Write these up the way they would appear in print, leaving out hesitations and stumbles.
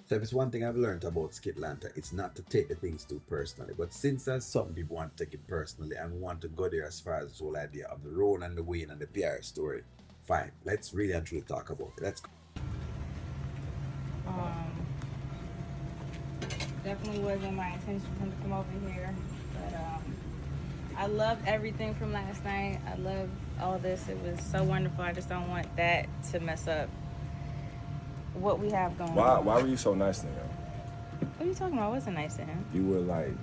So if it's one thing I've learned about Skitlanta, it's not to take the things too personally. But since there's some people want to take it personally and want to go there as far as the whole idea of the Rone and the Wayne and the Piarry story, fine. Let's really and truly talk about it. Let's Um, Definitely wasn't my intention for him to come over here, but I loved everything from last night. I loved all this. It was so wonderful. I just don't want that to mess up what we have going Why on. were you so nice to him? What are you talking about? I wasn't nice to him. You were like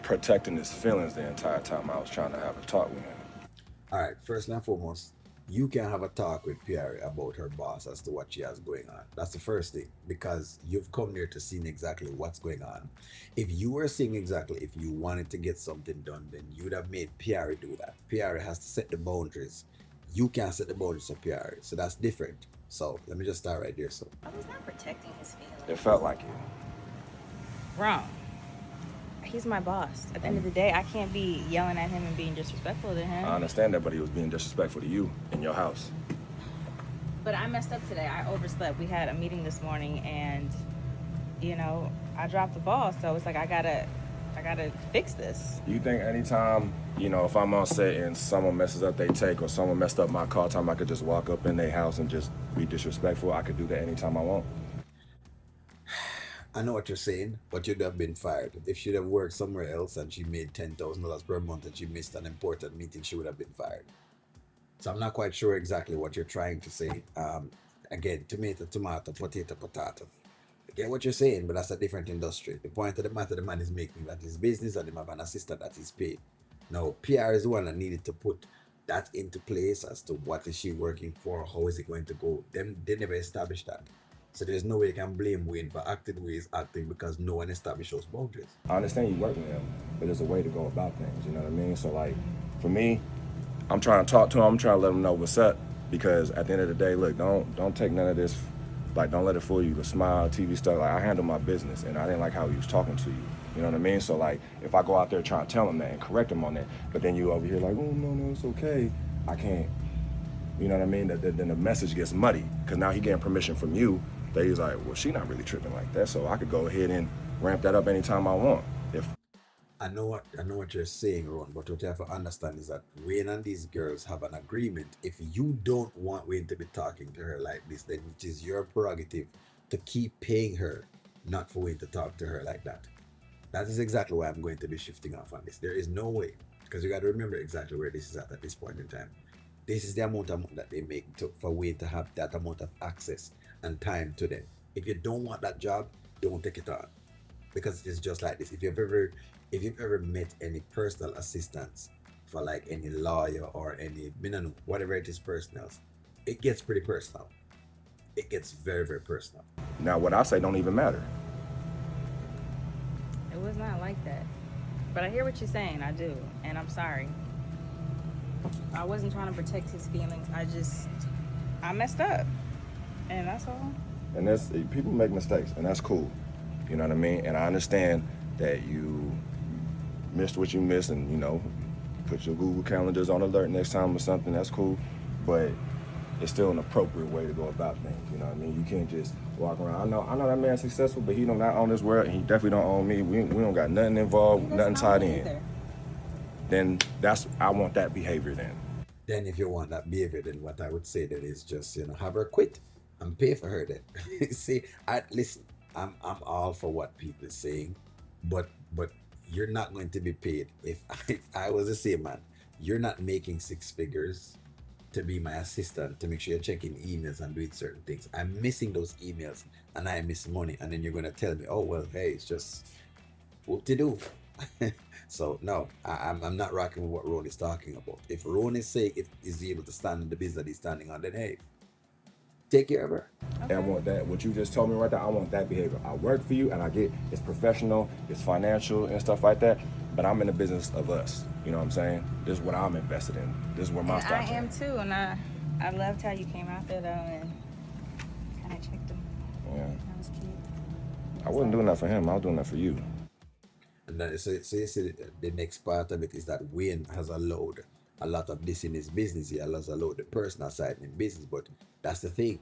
protecting his feelings the entire time I was trying to have a talk with him. All right, first and foremost, you can have a talk with Piarry about her boss as to what she has going on. That's the first thing, because you've come there to see exactly what's going on. If you were seeing exactly if you wanted to get something done, then you'd have made Piarry do that. Piarry has to set the boundaries. You can't set the boundaries for Piarry, so that's different. So let me just start right there. So I was not protecting his It feelings. felt like it. Wrong. He's my boss. At the end of the day, I can't be yelling at him and being disrespectful to I him. understand that, but he was being disrespectful to you in your house. But I messed up today. I overslept. We had a meeting this morning, and I dropped the ball. So it's like I gotta fix this. You think anytime, if I'm on set and someone messes up their take or someone messed up my call time, I could just walk up in their house and just be disrespectful? I could do that anytime I want. I know what you're saying, but you'd have been fired. If she'd have worked somewhere else and she made $10,000 per month and she missed an important meeting, she would have been fired. So I'm not quite sure exactly what you're trying to say. Again, tomato, tomato, potato, potato. I get what you're saying, but that's a different industry. The point of the matter, the man is making that his business and him have an assistant that is paid. Now, PR is the one that needed to put that into place as to what is she working for, how is it going to go. Them they never established that. So there's no way you can blame Wayne for acting the way he's acting because no one established those boundaries. I understand you work with him, but there's a way to go about things. You know what I mean? So like, for me, I'm trying to talk to him. I'm trying to let him know what's up because at the end of the day, look, don't take none of this. Like, don't let it fool you. The smile, TV stuff. Like, I handle my business, and I didn't like how he was talking to you. You know what I mean? So like, if I go out there trying to tell him that and correct him on that, but then you over here like, oh no, no, it's okay. I can't. You know what I mean? Then the message gets muddy because now he getting permission from you. That he's like, well, she not really tripping like that, so I could go ahead and ramp that up anytime I want. If I know what you're saying, Ron, but what you have to understand is that Wayne and these girls have an agreement. If you don't want Wayne to be talking to her like this, then it is your prerogative to keep paying her, not for Wayne to talk to her like that. That is exactly why I'm going to be shifting off on this. There is no way, because you got to remember exactly where this is at this point in time. This is the amount of money that they make for Wayne to have that amount of access and time to them. If you don't want that job, don't take it on, because it's just like this. If you've ever met any personal assistants for like any lawyer or any whatever it is personal, it gets pretty personal. It gets very, very personal. now what I say don't even matter. It was not like that. But I hear what you're saying. I do, and I'm sorry. I wasn't trying to protect his feelings. I messed up, and that's all. And that's people make mistakes, and that's cool. You know what I mean? And I understand that you missed what you missed, and put your Google calendars on alert next time or something. That's cool, but it's still an appropriate way to go about things. You know what I mean? You can't just walk around. I know that man's successful, but he don't not own this world, and he definitely don't own me. We don't got nothing He involved, nothing doesn't own tied me in. either. Then I want that behavior then. Then if you want that behavior, then what I would say then is just have her quit and pay for her then. See, I listen, I'm all for what people are saying, but you're not going to be paid. If I was the same man, you're not making six figures to be my assistant to make sure you're checking emails and doing certain things. I'm missing those emails and I miss money. And then you're gonna tell me, oh well, hey, it's just what to do. So no, I'm not rocking with what Ron is talking about. If Ron is saying if is able to stand in the business that he's standing on, then hey, take care of her. And I Okay. want that. What you just told me right there, I want that behavior. I work for you, and I get it's professional, it's financial, and stuff like that. But I'm in the business of us. You know what I'm saying? This is what I'm invested in. This is where my And I stock's am at. too, and I loved how you came out there though and kind of checked him. Yeah. That was cute. I So wasn't doing that for him. I was doing that for you. And then so you see the next part of it is that Wayne has allowed a lot of this in his business. He has allowed the personal side in business, but that's the thing.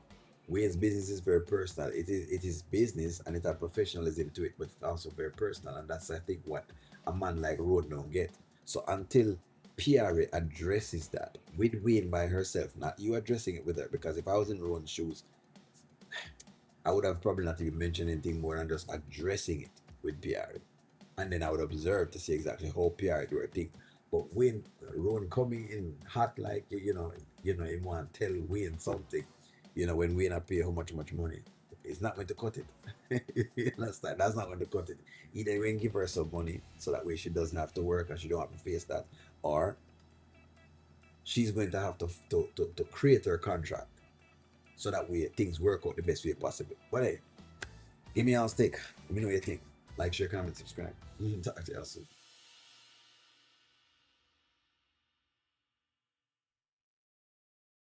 Wayne's business is very personal. It is business and it has professionalism to it, but it's also very personal. And that's I think what a man like Rone don't get. So until Piarry addresses that with Wayne by herself, not you addressing it with her, because if I was in Rone's shoes, I would have probably not even mentioned anything more than just addressing it with Piarry. And then I would observe to see exactly how Piarry do her thing. But when Ron coming in hot like he want to tell Wayne something, when Wayne pay how much money, it's not going to cut it. You understand? That's not going to cut it. Either Wayne give her some money so that way she doesn't have to work and she don't have to face that, or she's going to have to create her contract so that way things work out the best way possible. But hey, give me all stick. Let me know what you think. Like, share, comment, subscribe. Talk to you soon.